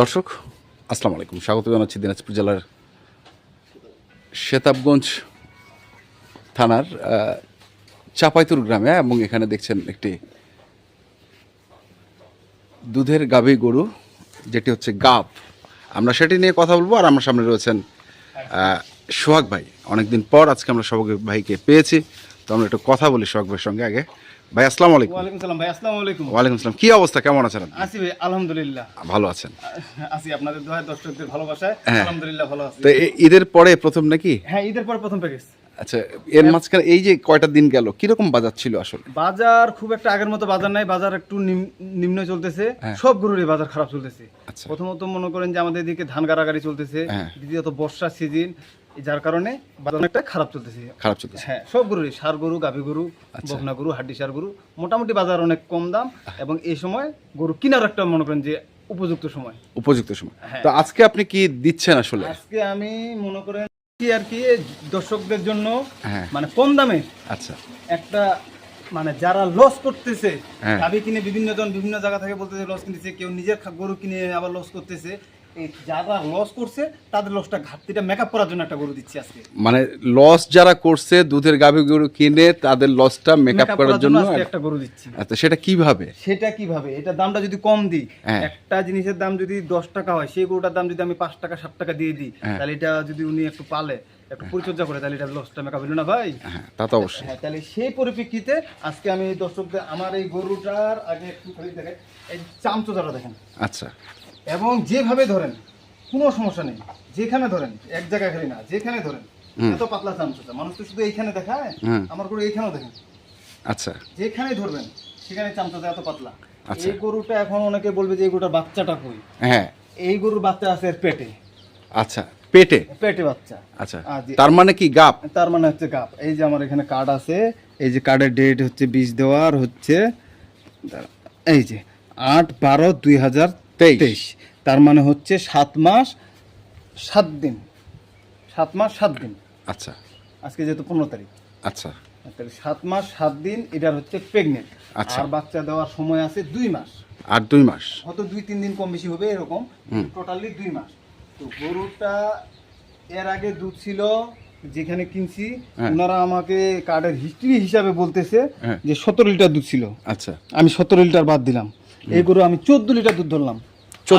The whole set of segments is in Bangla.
দর্শক আসসালামু আলাইকুম, স্বাগত জানাচ্ছি দিনাজপুর জেলার শেতাবগঞ্জ থানার চাপাইতুর গ্রামে। এবং এখানে দেখছেন একটি দুধের গাভী গরু, যেটি হচ্ছে গাব। আমরা সেটি নিয়ে কথা বলবো। আর আমার সামনে রয়েছেন সোহাগ ভাই। অনেকদিন পর আজকে আমরা সোহাগ ভাইকে পেয়েছি, তো আমরা একটু কথা বলি সোহাগ ভাইয়ের সঙ্গে। আগে ভাই আসসালামু আলাইকুম। ওয়ালাইকুম সালাম ভাই। আসসালামু আলাইকুম। ওয়ালাইকুম আসসালাম। কি অবস্থা, কেমন আছেন আপনি? আছি ভাই, আলহামদুলিল্লাহ ভালো আছেন? আছি আপনাদের দোয়ায়, দর্শকদের ভালোবাসায় আলহামদুলিল্লাহ ভালো আছি। তো ঈদের পরে প্রথম নাকি? হ্যাঁ, ঈদের পর প্রথম প্যাকেজ। আচ্ছা, এর মাঝখানে এই যে কয়টা দিন গেল, কিরকম বাজার ছিল আসলে? বাজার খুব একটা আগের মতো বাজার নাই, বাজার একটু নিম্ন চলতেছে। সব গরুরই বাজার খারাপ চলতেছে। আচ্ছা। প্রথমত মনে করেন যে আমাদের এদিকে ধান গাড়াগাড়ি চলতেছে, দ্বিতীয়ত বর্ষা সিজন, যার কারণে বাজার অনেকটা খারাপ চলতেছে। হ্যাঁ, সব গরুরই, ষাঁড় গরু, গাভী গরু, বকনা গরু, হাড্ডি ষাঁড় গরু, মোটামুটি বাজার অনেক কম দাম। এবং এই সময় গরু কেনার একটা মনে করেন যে উপযুক্ত সময়। তো আজকে আপনি কি দিচ্ছেন আসলে? আজকে আমি মনে করেন কি আর কি দর্শকদের জন্য মানে কম দামে আচ্ছা একটা, মানে যারা লস করতেছে, গাভী কিনে বিভিন্ন জায়গা থেকে বলতেছে লস কিনতেছে, কেউ নিজের গরু কিনে আবার লস করতেছে, এই যারা লস করছে তাদের লসটা ঘাটতিটা মেকআপ করার জন্য একটা গরু দিচ্ছি আজকে। মানে লস যারা করছে দুধের গাভী গরু কিনে, তাদের লসটা মেকআপ করার জন্য একটা গরু দিচ্ছি। আচ্ছা, সেটা কিভাবে? এটা দামটা যদি কম দিই, একটা জিনিসের দাম যদি 10 টাকা হয়, সেই গরুটার দাম যদি আমি 5 টাকা 7 টাকা দিয়ে দিই, তাহলে এটা যদি উনি একটু পালে, একটু পরিচর্যা করে, তাহলে এটা লসটা মেকআপ হলো না ভাই? হ্যাঁ, তা তো অবশ্যই। হ্যাঁ, তাহলে সেই পরিপ্রেক্ষিতে আজকে আমি দর্শকদের আমার এই গরুটার আগে একটু খালি দেখেন, এই চামচোদাটা দেখেন। আচ্ছা। এবং যেভাবে ধরেন কোনো সমস্যা নেই, যেখানে ধরেন, এক জায়গায় খালি না, যেখানে ধরেন এত পাতলা চামচোদা। মানুষ তো শুধু এইখানে দেখায়, আমার গরু এইখানেও দেখেন। আচ্ছা, যেখানে ধরবেন সেখানে চামচোদা এত পাতলা। এই গরুটা এখন অনেকে বলবে যে এই গরুটার বাচ্চাটা কই? হ্যাঁ, এই গরুর বাচ্চা আছে এর পেটে। আচ্ছা, পেটে বাচ্চা। আচ্ছা, তার মানে কি গাব? তার মানে হচ্ছে গাব। এই যে আমার এখানে কার্ড আছে, এই যে কার্ডের ডেট হচ্ছে 20 দেওয়ার হচ্ছে, এই যে 8/12/2023। তার মানে হচ্ছে 7 মাস 7 দিন। 7 মাস 7 দিন। আচ্ছা, আজকে যেহেতু 15 তারিখ। আচ্ছা, তাহলে 7 মাস 7 দিন এটার হচ্ছে প্রেগনেন্ট। আচ্ছা। আর বাচ্চা দেওয়ার সময় আছে 2 মাস। আর 2 মাস, হয়তো 2-3 দিন কম বেশি হবে এরকম, টোটালি 2 মাস। তো গরুটা এর আগে দুধ ছিল যেখানে কিনছি, ওনারা আমাকে কার্ডের হিস্ট্রি হিসাবে বলতেছে যে 17 লিটার দুধ ছিল। আচ্ছা, আমি 17 লিটার বাদ দিলাম, এই গরু আমি 14 লিটার দুধ ধরলাম,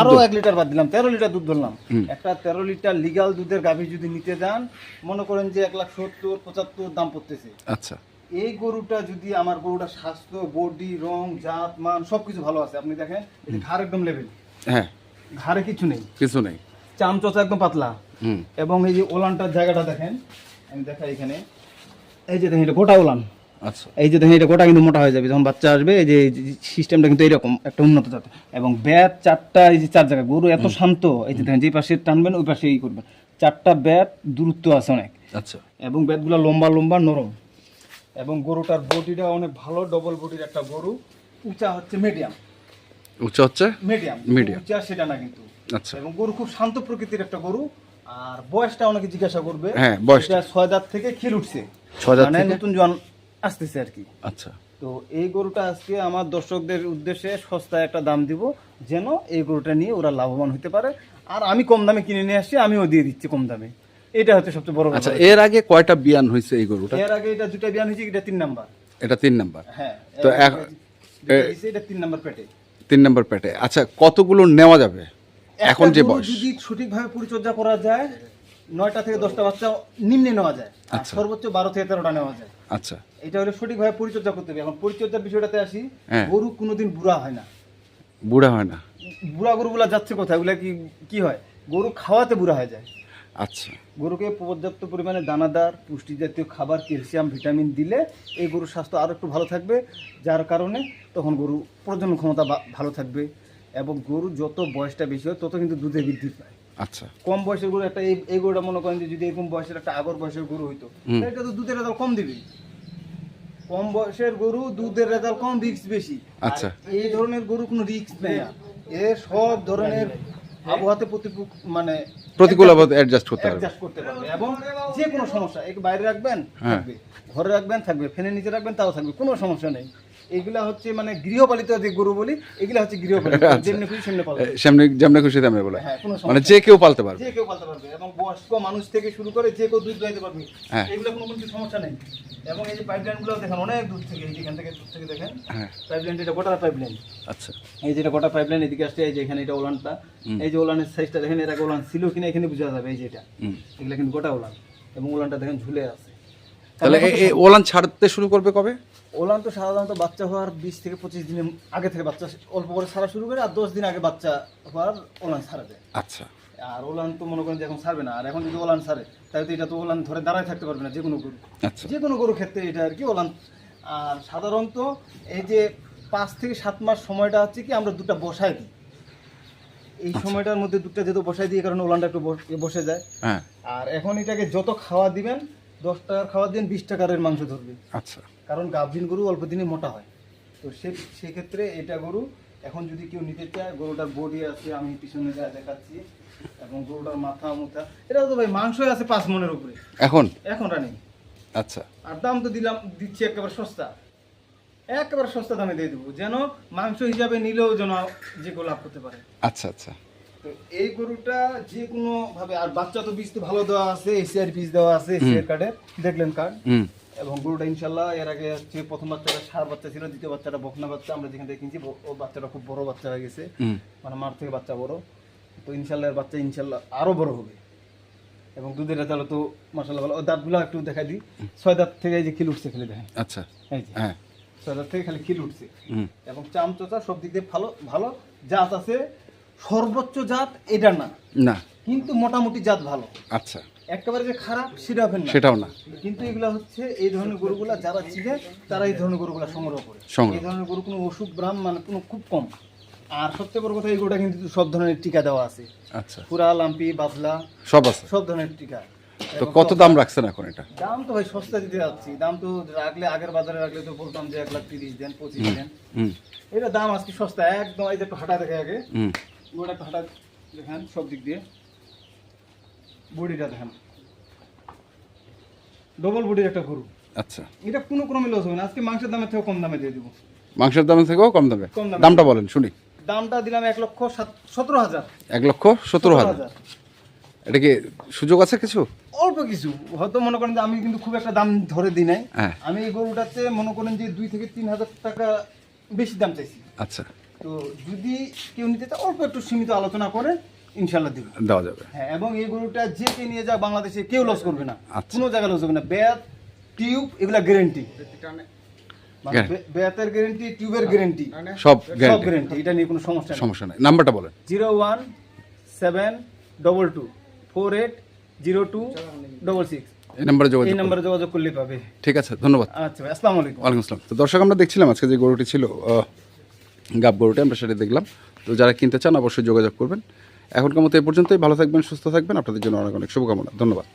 আরো 1 লিটার বাদ দিলাম, 13 লিটার দুধ ধরলাম। একটা 13 লিটার লিগাল দুধের গাভী যদি নিতে যান, মনে করেন যে 1,70,75 দাম পড়তেছে। আচ্ছা। এই গরুটা যদি, আমার গরুটা স্বাস্থ্য, বডি, রং, জাত, মান সবকিছু ভালো আছে। আপনি দেখেন ঘাড় একদম লেভেল, হ্যাঁ, ঘাড়ে কিছু নেই, চামচোচা একদম পাতলা। এবং এই যে ওলানটার জায়গাটা দেখেন, আমি দেখাই এখানে, এই যে দেখেন এটা গোটা ওলান। আচ্ছা, এই যে দেখেন এটা গোটা কিন্তু মোটা হয়ে যাবে যখন বাচ্চা আসবে। এই যে সিস্টেমটা কিন্তু এরকম একটা উন্নত জাতের। এবং ব্যাট 4টা, এই যে 4 জায়গায় গরু এত শান্ত। এই যে দেখেন যে পাশে টানবেন ওই পাশে ই করবেন, 4টা ব্যাট দূরত্ব আছে অনেক। আচ্ছা। এবং ব্যাটগুলো লম্বা লম্বা নরম। এবং গরুটার বডিটা অনেক ভালো, ডবল বডির একটা গরু। উঁচা হচ্ছে মিডিয়াম, উঁচা সেটা না কিন্তু। আচ্ছা। এবং গরু খুব শান্ত প্রকৃতির একটা গরু। আর বয়সটা অনেকে জিজ্ঞাসা করবে, হ্যাঁ, বয়সটা 6 দাঁত থেকে খিল উঠছে, 6 দাঁত মানে থেকে নতুন জোয়ান আসতেছে আর কি। আচ্ছা। তো এই গরুটা আজকে আমার দর্শকদের উদ্দেশ্যে সস্তায় একটা দাম দিব, যেন এই গরুটা নিয়ে ওরা লাভবান হতে পারে। আর আমি কম দামে কিনে নিয়ে আসছি, আমিও দিয়ে দিচ্ছি কম দামে। এটা হচ্ছে সবচেয়ে বড়। আচ্ছা, এর আগে কয়টা বিয়ান হয়েছে এই গরুটা? এর আগে এটা 2টা বিয়ান হয়েছে, এটা 3 নাম্বার। এটা 3 নাম্বার। হ্যাঁ, তো এটা 3 নাম্বার পেটে। 3 নাম্বার পেটে। আচ্ছা, কতগুলো নেওয়া যাবে এখন যে বয়স? যদি সঠিকভাবে পরিচর্যা করা যায়, 9টা থেকে 10টা বাচ্চা নিম্নে নেওয়া যায়, আর সর্বোচ্চ 12 থেকে 13টা নেওয়া যায়। আচ্ছা, এটা হলে সঠিকভাবে পরিচর্যা করতে হবে। এখন পরিচর্যার বিষয়টাতে আসি, গরু কোনোদিন বুড়া হয় না। বুড়া গরুগুলা যাচ্ছে কোথায়? ওগুলা কি হয়, গরু খাওয়াতে বুড়া হয়ে যায়। আচ্ছা। গরুকে পর্যাপ্ত পরিমাণে দানাদার পুষ্টি জাতীয় খাবার, ক্যালসিয়াম, ভিটামিন দিলে এই গরুর স্বাস্থ্য আরো একটু ভালো থাকবে, যার কারণে তখন গরু প্রজনন ক্ষমতা ভালো থাকবে। এবং গরু যত বয়সটা বেশি হয় তত কিন্তু দুধে বৃদ্ধি পায়। আচ্ছা। কম বয়সের গরু একটা, এই গরুটা মনে করেন যে যদি এরকম বয়সের একটা আগর বয়সের গরু হইতো, এটা তো দুধের রেজাল্ট কম দিবে। কম বয়সের গরু দুধের রেজাল্ট কম, রিস্ক বেশি। আচ্ছা। এই ধরনের গরু কোনো রিস্ক নেই, এর সব ধরনের আবহাওয়াতে মানে প্রতিকূল আবহাওয়া অ্যাডজাস্ট করতে পারবে। এবং যে কোনো সমস্যা, বাইরে রাখবেন থাকবে, ঘরে রাখবেন থাকবে, ফ্যানের নিচে রাখবেন তাও থাকবে, কোনো সমস্যা নেই। এগুলা হচ্ছে মানে গৃহপালিত যে গরু বলি, এগুলা হচ্ছে গৃহপালিত, যেমনি খুশি সেমনি পালবে। যেমনি খুশি তেমনি বলে, হ্যাঁ, কোনো মানে সমস্যা যে কেউ পালতে পারবে, যে কেউ পালতে পারবে, এবং বয়স্ক মানুষ থেকে শুরু করে যে কেউ দুধ দোয়াইতে পারবে। হ্যাঁ। এগুলো কোনো কিছু সমস্যা নেই। এবং এই যে পাইপলাইন গুলো দেখেন অনেক দূর থেকে, এই যে এখান থেকে দূর থেকে দেখেন হ্যাঁ পাইপলাইন, এটা গোটা পাইপলাইন। আচ্ছা এই যেটা গোটা পাইপলাইন এদিকে আসছে, এই যে এখানে এটা ওলানটা, এই যে ওলানের সাইজটা দেখেন, এর আগে ওলান ছিল কিনা এখানে বোঝা যাবে। এই যে এটা, এগুলা কিন্তু গোটা ওলান, এবং ওলানটা দেখেন ঝুলে আছে। তাহলে এই ওলান ছাড়তে শুরু করবে কবে? ওলান তো সাধারণত বাচ্চা হওয়ার 20 থেকে 25 দিনের আগে থেকে বাচ্চা অল্প করে ছাড়া শুরু করে, আর 10 দিন আগে বাচ্চা হওয়ার ওলান ছাড়া যায়। আচ্ছা, আর ওলান তো মনে করেন যে এখন ছাড়বে না, আর এখন যদি ওলান ছাড়ে তাহলে তো এটা তো ওলান ধরে দাঁড়ায় থাকতে পারবে না যে কোনো গরু, আচ্ছা যে কোনো গরুর ক্ষেত্রে এটা আর কি ওলান। আর সাধারণত এই যে 5 থেকে 7 মাস সময়টা হচ্ছে কি আমরা দুটা বসায় দিই, এই সময়টার মধ্যে দুটা যেহেতু বসায় দিই, কারণে ওলানটা একটু বসে যায়। হ্যাঁ আর এখন এটাকে যত খাওয়া দিবেন, 10 টাকার খাওয়া দিন 20 টাকার মাংস ধরবে, আচ্ছা কারণ গাভীন গরু অল্প দিনে মোটা হয়। তো সেক্ষেত্রে এটা গরু এখন যদি কেউ নিতে চায়, গরুটার বডি আছে, আমি পিছনে যা দেখাচ্ছি, এবং গরুটার মাথা মুথা, এটা তো ভাই মাংসই আছে 5 মনের উপরে এখন এখন রানিং। আচ্ছা, আর দাম তো দিচ্ছি একেবারে সস্তা, একেবারে সস্তা দামে দিয়ে দেবো, যেন মাংস হিসাবে নিলেও যেন যে কেউ লাভ করতে পারে। আচ্ছা আচ্ছা তো এই গরুটা যে কোনো ভাবে, আর বাচ্চা তো বীজ তো ভালো দেওয়া আছে, এসিআর বীজ দেওয়া আছে, এসিআর কার্ডে দেখলেন কার্ড। এবং গরুটা ইনশাল্লাহ এর আগে হচ্ছে প্রথম বাচ্চাটা ষাঁড় বাচ্চা ছিল, দ্বিতীয় বাচ্চাটা বকনা বাচ্চা, আমরা যেখান থেকে কিনছি ও বাচ্চাটা খুব বড় বাচ্চা হয়ে গেছে, মানে মার থেকে বাচ্চা বড়। তো ইনশাল্লাহ এর বাচ্চা ইনশাল্লাহ আরো বড় হবে, এবং দুধের রেজাল্ট তো মাশাআল্লাহ ভালো। দাঁতগুলো একটু দেখাই দিই, 6 দাঁত থেকে এই যে খিল উঠছে, খেলে দেখেন। আচ্ছা এই যে হ্যাঁ 6 দাঁত থেকে খালি খিল উঠছে, এবং চামচোচা সব দিক দিয়ে ভালো ভালো জাত আছে। সর্বোচ্চ জাত এটা না, না কিন্তু মোটামুটি জাত ভালো। আচ্ছা, একেবারে যে খারাপ সেটা হবে না, সেটাও না, কিন্তু এগুলা হচ্ছে এই ধরনের গরুগুলা যারা চিনে তারা এই ধরনের গরুগুলা সংগ্রহ করে। এই ধরনের গরু কোনো অসুখ ব্রাম মানে কোনো খুব কম। আর সবচেয়ে বড় কথা, এই গরুটা কিন্তু সব ধরনের টিকা দেওয়া আছে, আচ্ছা পুরা লাম্পি বাবলা সব আছে, সব ধরনের টিকা। তো কত দাম রাখছেন এখন এটা? দাম তো ভাই সস্তা দিতে যাচ্ছি, দাম তো রাখলে আগের বাজারে রাখলে তো বলতাম যে 1,30,000 দেন 25 দেন, এটা দাম আজকে সস্তা একদম। এই যে একটু হাঁটা দেখে আগে, গরুটা একটু হাঁটা দেখেন সব দিক দিয়ে, বডিটা দেখেন ডবল বডির একটা গরু। আচ্ছা, এটা কোনো ক্রমে লস হবে না, আজকে মাংসের দামের থেকেও কম দামে দিয়ে দিব। মাংসের দামের থেকেও কম দামে? কম দামে। দামটা বলেন শুনি। দামটা দিলাম 1,17,000। 1,17,000। এটা কি সুযোগ আছে কিছু? অল্প কিছু, হয়তো মনে করেন যে আমি কিন্তু খুব একটা দাম ধরে দিই নাই, হ্যাঁ। আমি এই গরুটাতে মনে করেন যে 2 থেকে 3,000 টাকা বেশি দাম চাইছি। আচ্ছা, তো যদি কেউ নিতে চায় অল্প একটু সীমিত আলোচনা করে ইনশাল্লাহ দিব, দেওয়া যাবে। হ্যাঁ। এবং এই গরুটা যে কে নিয়ে যাক বাংলাদেশে কেউ লস করবে না, আচ্ছা। কোনো জায়গায় লস হবে না। ব্যাত টিউব এগুলা গ্যারেন্টি, ব্যাতের গ্যারেন্টি, টিউবের গ্যারেন্টি, সব গ্যারেন্টি, এটা নিয়ে কোনো সমস্যা নেই। সমস্যা নাই। নাম্বারটা বলেন। 017220206। এই নাম্বারে যোগাযোগ এই নাম্বারে যোগাযোগ করলে পাবে। ঠিক আছে, ধন্যবাদ। আচ্ছা ভাই, আসসালামু আলাইকুম। ওয়ালাইকুম আসসালাম। তো দর্শক, আমরা দেখছিলাম আজকে যে গরুটি ছিল গাব গরুটি, আমরা সেটা দেখলাম। তো যারা কিনতে চান অবশ্যই যোগাযোগ করবেন। এখনকার মতো এই পর্যন্তই। ভালো থাকবেন, সুস্থ থাকবেন। আপনাদের জন্য অনেক অনেক শুভকামনা। ধন্যবাদ।